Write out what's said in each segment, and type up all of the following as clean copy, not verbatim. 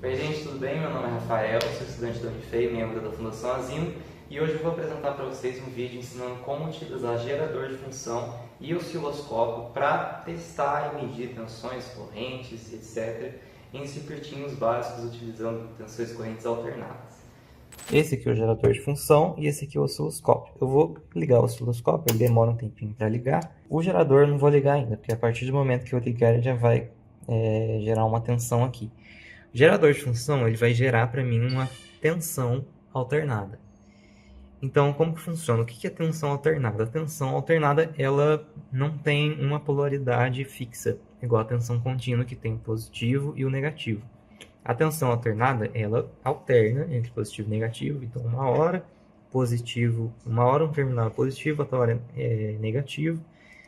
Oi gente, tudo bem? Meu nome é Rafael, sou estudante da Unifei, membro da Fundação Asino, e hoje eu vou apresentar para vocês um vídeo ensinando como utilizar gerador de função e osciloscópio para testar e medir tensões, correntes, etc. em circuitinhos básicos utilizando tensões correntes alternadas. Esse aqui é o gerador de função e esse aqui é o osciloscópio. Eu vou ligar o osciloscópio, ele demora um tempinho para ligar. O gerador eu não vou ligar ainda, porque a partir do momento que eu ligar ele já vai gerar uma tensão aqui. O gerador de função ele vai gerar para mim uma tensão alternada. Então, como que funciona? O que é tensão alternada? A tensão alternada ela não tem uma polaridade fixa, igual a tensão contínua que tem o positivo e o negativo. A tensão alternada ela alterna entre positivo e negativo. Então, uma hora um terminal é positivo, outra hora é negativo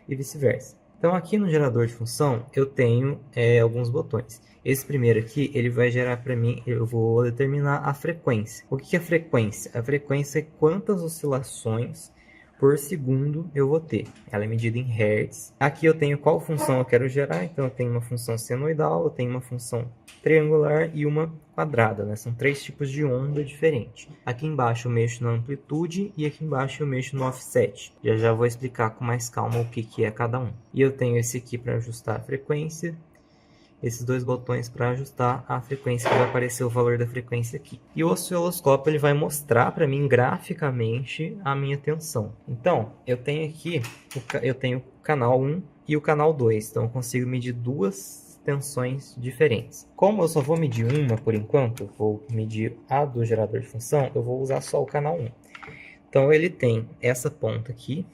e vice-versa. Então, aqui no gerador de função, eu tenho alguns botões. Esse primeiro aqui, ele vai gerar para mim, eu vou determinar a frequência. O que é frequência? A frequência é quantas oscilações por segundo eu vou ter. Ela é medida em Hz. Aqui eu tenho qual função eu quero gerar. Então, eu tenho uma função senoidal, eu tenho uma função triangular e uma quadrada, né? São três tipos de onda diferentes. Aqui embaixo eu mexo na amplitude e aqui embaixo eu mexo no offset. Já vou explicar com mais calma o que é cada um. E eu tenho esse aqui para ajustar a frequência. Esses dois botões para ajustar a frequência, que vai aparecer o valor da frequência aqui. E o osciloscópio ele vai mostrar para mim graficamente a minha tensão. Então, eu tenho aqui o canal 1 e o canal 2. Então, eu consigo medir duas tensões diferentes. Como eu só vou medir uma por enquanto, vou medir a do gerador de função, eu vou usar só o canal 1. Então, ele tem essa ponta aqui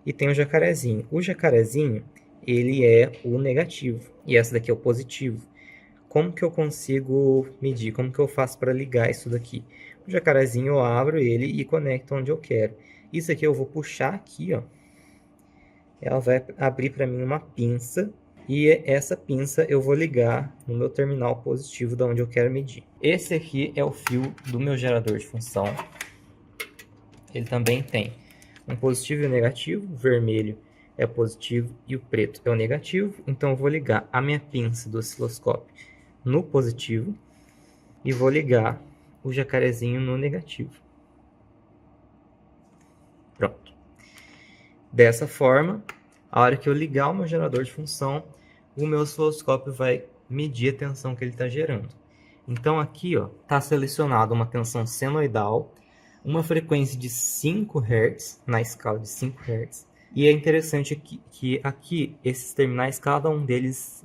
e tem o jacarezinho. O jacarezinho ele é o negativo e essa daqui é o positivo. Como que eu consigo medir? Como que eu faço para ligar isso daqui? O jacarezinho eu abro ele e conecto onde eu quero. Isso aqui eu vou puxar aqui, ó. Ela vai abrir para mim uma pinça e essa pinça eu vou ligar no meu terminal positivo da onde eu quero medir. Esse aqui é o fio do meu gerador de função. Ele também tem um positivo e um negativo, o vermelho é positivo e o preto é o negativo. Então, eu vou ligar a minha pinça do osciloscópio no positivo e vou ligar o jacarezinho no negativo. Pronto. Dessa forma, a hora que eu ligar o meu gerador de função, o meu osciloscópio vai medir a tensão que ele está gerando. Então, aqui está selecionado uma tensão senoidal, uma frequência de 5 Hz, na escala de 5 Hz. E é interessante que aqui, esses terminais, cada um deles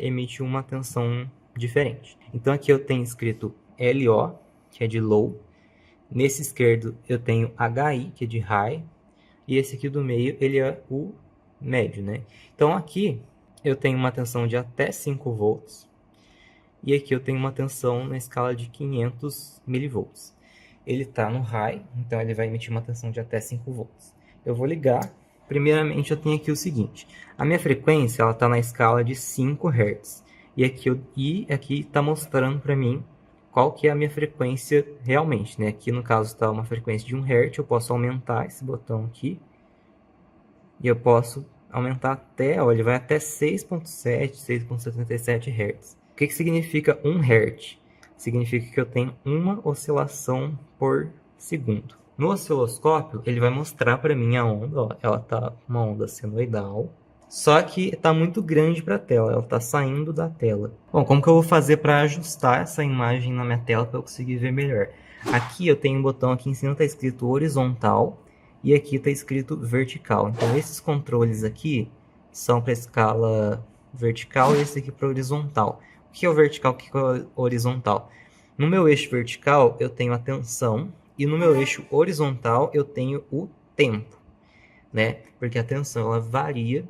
emite uma tensão diferente. Então aqui eu tenho escrito LO, que é de low. Nesse esquerdo eu tenho HI, que é de high. E esse aqui do meio, ele é o médio, né? Então aqui eu tenho uma tensão de até 5 volts. E aqui eu tenho uma tensão na escala de 500 milivolts. Ele está no high, então ele vai emitir uma tensão de até 5 volts. Eu vou ligar. Primeiramente, eu tenho aqui o seguinte. A minha frequência está na escala de 5 Hz. E aqui está mostrando para mim qual que é a minha frequência realmente, né? Aqui, no caso, está uma frequência de 1 Hz. Eu posso aumentar esse botão aqui. E eu posso aumentar até, ele vai até 6.7, 6.77 Hz. O que significa 1 Hz? Significa que eu tenho uma oscilação por segundo. No osciloscópio, ele vai mostrar para mim a onda, ela está uma onda senoidal, só que está muito grande para a tela, ela está saindo da tela. Bom, como que eu vou fazer para ajustar essa imagem na minha tela para eu conseguir ver melhor? Aqui eu tenho um botão aqui em cima, está escrito horizontal, e aqui está escrito vertical. Então esses controles aqui são para escala vertical e esse aqui para horizontal. O que é o vertical, o que é o horizontal? No meu eixo vertical eu tenho a tensão e no meu eixo horizontal eu tenho o tempo, né? Porque a tensão ela varia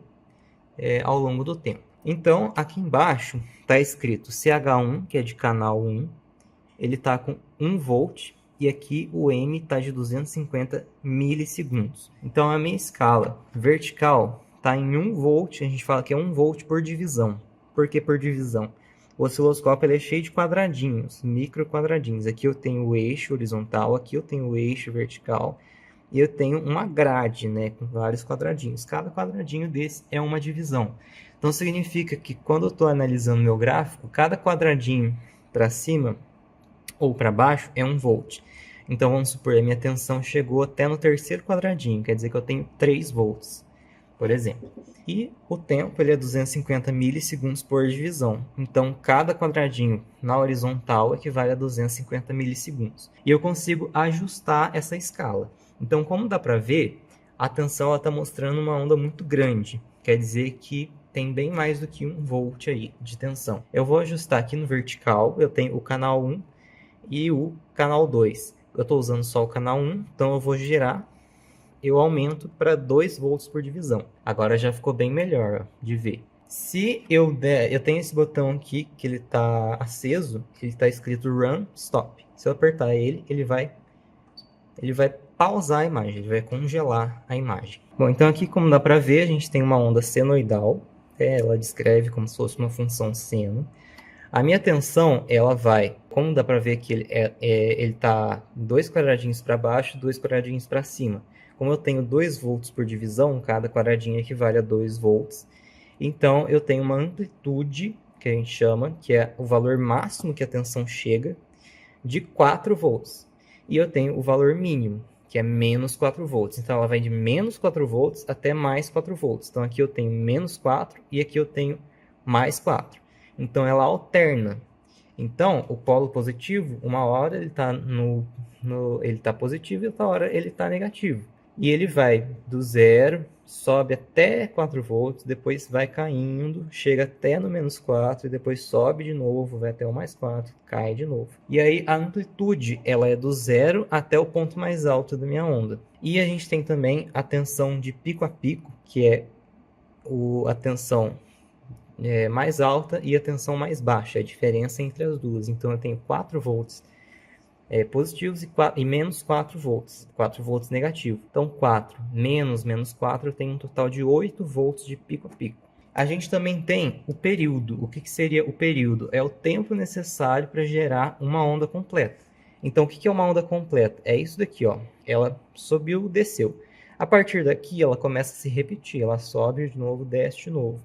ao longo do tempo. Então aqui embaixo está escrito CH1, que é de canal 1, ele está com 1 volt e aqui o M está de 250 milissegundos. Então a minha escala vertical está em 1 volt, a gente fala que é 1 volt por divisão. Por que por divisão? O osciloscópio ele é cheio de quadradinhos, micro quadradinhos. Aqui eu tenho o eixo horizontal, aqui eu tenho o eixo vertical e eu tenho uma grade, né, com vários quadradinhos. Cada quadradinho desse é uma divisão. Então significa que quando eu estou analisando meu gráfico, cada quadradinho para cima ou para baixo é 1 volt. Então vamos supor, a minha tensão chegou até no terceiro quadradinho, quer dizer que eu tenho 3 volts, por exemplo. E o tempo ele é 250 milissegundos por divisão. Então cada quadradinho na horizontal equivale a 250 milissegundos. E eu consigo ajustar essa escala. Então, como dá para ver, a tensão está mostrando uma onda muito grande. Quer dizer que tem bem mais do que 1 volt aí de tensão. Eu vou ajustar aqui no vertical, eu tenho o canal 1 e o canal 2. Eu estou usando só o canal 1, então eu vou girar, eu aumento para 2 volts por divisão. Agora já ficou bem melhor, ó, de ver. Se eu der, eu tenho esse botão aqui que ele está aceso, que ele está escrito Run Stop. Se eu apertar ele, ele vai pausar a imagem, ele vai congelar a imagem. Bom, então aqui como dá para ver, a gente tem uma onda senoidal, ela descreve como se fosse uma função seno. A minha tensão, ela vai, como dá para ver que ele está 2 quadradinhos para baixo, 2 quadradinhos para cima. Como eu tenho 2 volts por divisão, cada quadradinho equivale a 2 volts. Então eu tenho uma amplitude, que a gente chama, que é o valor máximo que a tensão chega, de 4 volts. E eu tenho o valor mínimo, que é menos 4 volts. Então ela vai de menos 4 volts até mais 4 volts. Então aqui eu tenho menos 4 e aqui eu tenho mais 4. Então ela alterna. Então o polo positivo, uma hora ele está ele tá positivo e outra hora ele está negativo. E ele vai do zero, sobe até 4 volts, depois vai caindo, chega até no menos 4, e depois sobe de novo, vai até o mais 4, cai de novo. E aí a amplitude ela é do zero até o ponto mais alto da minha onda. E a gente tem também a tensão de pico a pico, que é a tensão mais alta e a tensão mais baixa, a diferença entre as duas. Então eu tenho 4 volts positivos e menos 4 volts, 4 volts negativo. Então 4 menos 4, eu tenho um total de 8 volts de pico a pico. A gente também tem o período. O que seria o período? É o tempo necessário para gerar uma onda completa. Então o que é uma onda completa? É isso daqui, ó. Ela subiu, desceu. A partir daqui ela começa a se repetir, ela sobe de novo, desce de novo.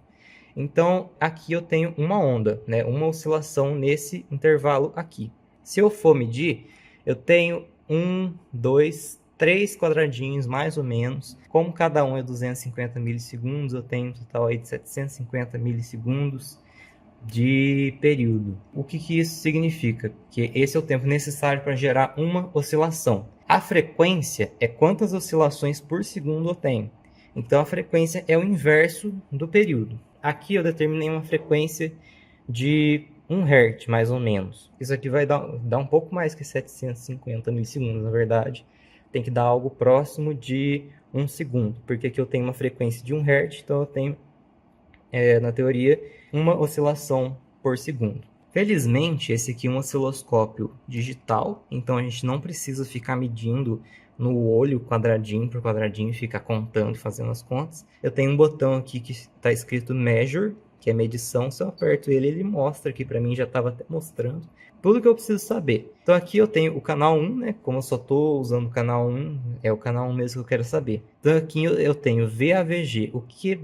Então aqui eu tenho uma onda, né? Uma oscilação nesse intervalo aqui. Se eu for medir, eu tenho 1, 2, 3 quadradinhos mais ou menos. Como cada um é 250 milissegundos, eu tenho um total aí de 750 milissegundos de período. O que isso significa? Que esse é o tempo necessário para gerar uma oscilação. A frequência é quantas oscilações por segundo eu tenho. Então a frequência é o inverso do período. Aqui eu determinei uma frequência de 1 Hz, mais ou menos. Isso aqui vai dar um pouco mais que 750 milissegundos, na verdade. Tem que dar algo próximo de 1 segundo, porque aqui eu tenho uma frequência de 1 Hz, então eu tenho, na teoria, uma oscilação por segundo. Felizmente, esse aqui é um osciloscópio digital, então a gente não precisa ficar medindo no olho quadradinho por quadradinho, ficar contando e fazendo as contas. Eu tenho um botão aqui que está escrito Measure, que é medição. Se eu aperto ele, ele mostra aqui para mim, já estava até mostrando tudo que eu preciso saber. Então aqui eu tenho o canal 1, né? Como eu só estou usando o canal 1, é o canal 1 mesmo que eu quero saber. Então aqui eu tenho VAVG. O que é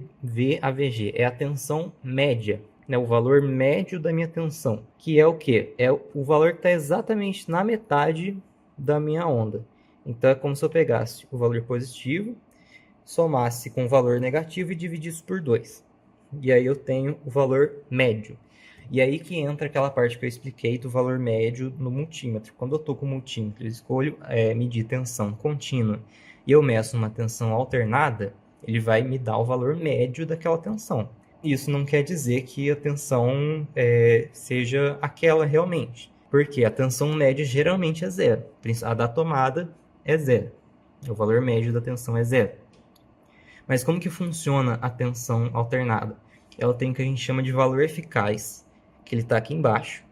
VAVG? É a tensão média, né? O valor médio da minha tensão. Que é o quê? É o valor que está exatamente na metade da minha onda. Então é como se eu pegasse o valor positivo, somasse com o valor negativo e dividisse por 2. E aí eu tenho o valor médio. E aí que entra aquela parte que eu expliquei do valor médio no multímetro. Quando eu estou com o multímetro, eu escolho medir tensão contínua e eu meço uma tensão alternada, ele vai me dar o valor médio daquela tensão. Isso não quer dizer que a tensão seja aquela realmente, porque a tensão média geralmente é zero. A da tomada é zero. O valor médio da tensão é zero. Mas como que funciona a tensão alternada? Ela tem o que a gente chama de valor eficaz, que ele está aqui embaixo,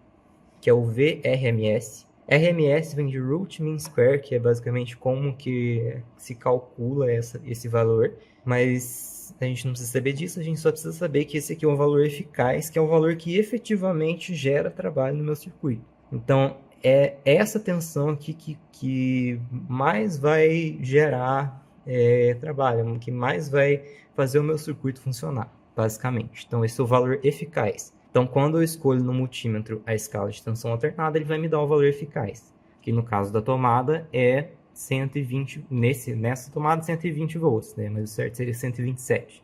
que é o VRMS. RMS vem de Root Mean Square, que é basicamente como que se calcula esse valor, mas a gente não precisa saber disso, a gente só precisa saber que esse aqui é um valor eficaz, que é um valor que efetivamente gera trabalho no meu circuito. Então, é essa tensão aqui que mais vai gerar trabalho, que mais vai fazer o meu circuito funcionar, basicamente. Então, esse é o valor eficaz. Então, quando eu escolho no multímetro a escala de tensão alternada, ele vai me dar o valor eficaz, que no caso da tomada é 120, nessa tomada 120 volts, né? Mas o certo seria 127,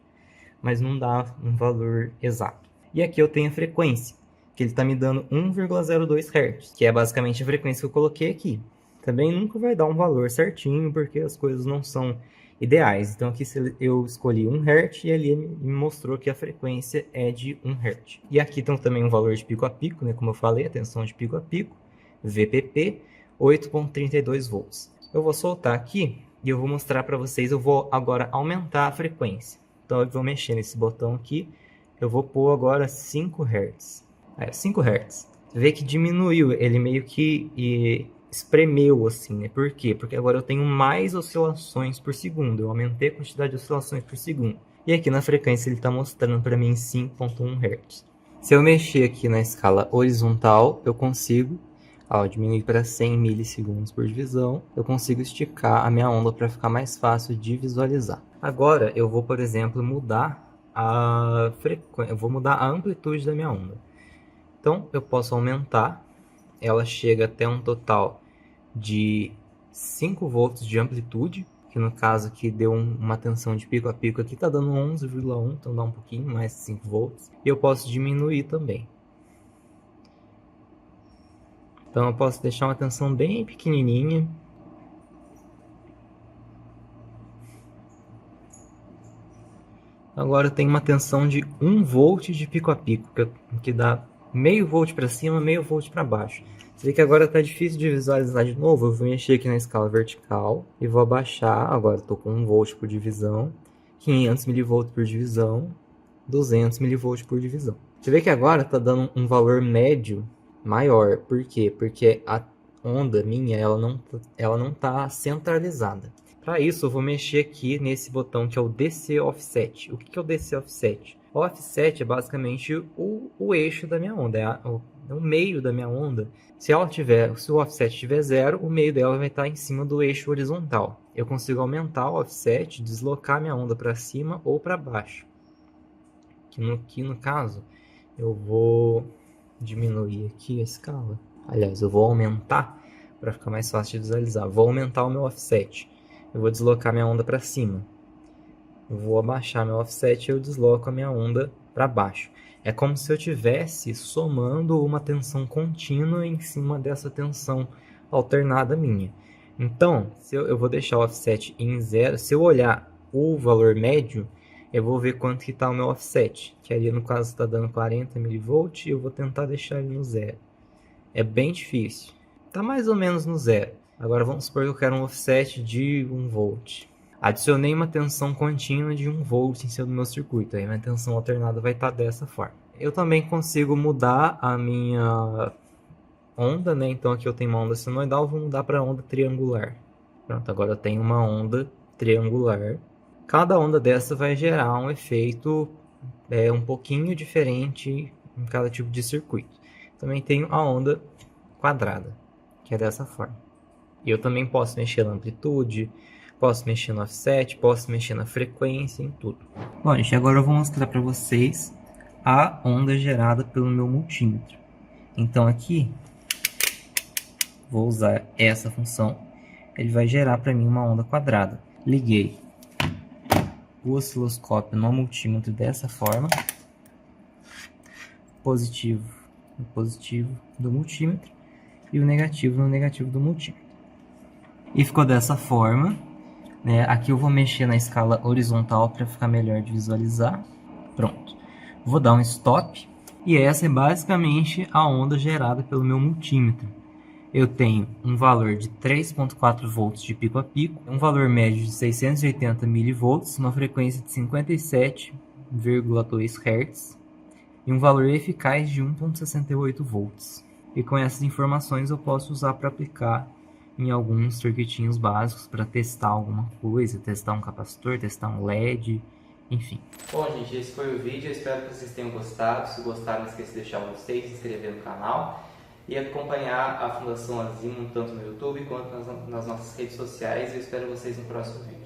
mas não dá um valor exato. E aqui eu tenho a frequência, que ele está me dando 1,02 Hz, que é basicamente a frequência que eu coloquei aqui. Também nunca vai dar um valor certinho, porque as coisas não são ideais. Então aqui eu escolhi 1 Hz e ali me mostrou que a frequência é de 1 Hz. E aqui tem também um valor de pico a pico, né? Como eu falei, a tensão de pico a pico, VPP, 8,32 volts. Eu vou soltar aqui e eu vou mostrar para vocês, eu vou agora aumentar a frequência. Então eu vou mexer nesse botão aqui, eu vou pôr agora 5 Hz. 5 Hz. Você vê que diminuiu, ele meio que espremeu assim, né? Por quê? Porque agora eu tenho mais oscilações por segundo, eu aumentei a quantidade de oscilações por segundo. E aqui na frequência ele está mostrando para mim 5,1 Hz. Se eu mexer aqui na escala horizontal, eu consigo diminuir para 100 milissegundos por divisão, eu consigo esticar a minha onda para ficar mais fácil de visualizar. Agora eu vou, por exemplo, mudar a frequência, eu vou mudar a amplitude da minha onda. Então eu posso aumentar, ela chega até um total de 5 volts de amplitude, que no caso aqui deu uma tensão de pico a pico, aqui está dando 11,1, então dá um pouquinho mais de 5 volts. E eu posso diminuir também. Então eu posso deixar uma tensão bem pequenininha. Agora eu tenho uma tensão de 1 volt de pico a pico, que dá meio volt para cima, meio volt para baixo. Você vê que agora está difícil de visualizar de novo. Eu vou mexer aqui na escala vertical e vou abaixar. Agora estou com 1 volt por divisão, 500 mV por divisão, 200 mV por divisão. Você vê que agora está dando um valor médio maior. Por quê? Porque a onda minha ela não está centralizada. Para isso, eu vou mexer aqui nesse botão que é o DC Offset. O que é o DC Offset? O offset é basicamente o eixo da minha onda, é o meio da minha onda. Se o offset tiver 0, o meio dela vai estar em cima do eixo horizontal. Eu consigo aumentar o offset, deslocar minha onda para cima ou para baixo. Aqui no caso, eu vou diminuir aqui a escala. Aliás, eu vou aumentar para ficar mais fácil de visualizar. Vou aumentar o meu offset. Eu vou deslocar minha onda para cima. Eu vou abaixar meu offset e eu desloco a minha onda para baixo. É como se eu estivesse somando uma tensão contínua em cima dessa tensão alternada minha. Então, eu vou deixar o offset em 0. Se eu olhar o valor médio, eu vou ver quanto que está o meu offset. Que ali no caso está dando 40 mV e eu vou tentar deixar ele no 0. É bem difícil. Está mais ou menos no 0. Agora vamos supor que eu quero um offset de 1 volt. Adicionei uma tensão contínua de 1 volt em cima do meu circuito. Aí minha tensão alternada vai estar dessa forma. Eu também consigo mudar a minha onda, né? Então aqui eu tenho uma onda sinoidal, vou mudar para onda triangular. Pronto, agora eu tenho uma onda triangular. Cada onda dessa vai gerar um efeito um pouquinho diferente em cada tipo de circuito. Também tenho a onda quadrada, que é dessa forma. E eu também posso mexer na amplitude, posso mexer no offset, posso mexer na frequência, em tudo. Bom, gente, agora eu vou mostrar para vocês a onda gerada pelo meu multímetro. Então aqui, vou usar essa função, ele vai gerar para mim uma onda quadrada. Liguei o osciloscópio no multímetro dessa forma, positivo no positivo do multímetro e o negativo no negativo do multímetro. E ficou dessa forma, né? Aqui eu vou mexer na escala horizontal para ficar melhor de visualizar. Pronto. Vou dar um stop. E essa é basicamente a onda gerada pelo meu multímetro. Eu tenho um valor de 3,4 volts de pico a pico, um valor médio de 680 milivolts, uma frequência de 57,2 Hz e um valor eficaz de 1,68 volts. E com essas informações eu posso usar para aplicar em alguns circuitinhos básicos para testar alguma coisa, testar um capacitor, testar um LED, enfim. Bom, gente, esse foi o vídeo. Eu espero que vocês tenham gostado. Se gostaram, não esqueça de deixar o gostei, se inscrever no canal e acompanhar a Fundação Azimum tanto no YouTube quanto nas nossas redes sociais. Eu espero vocês no próximo vídeo.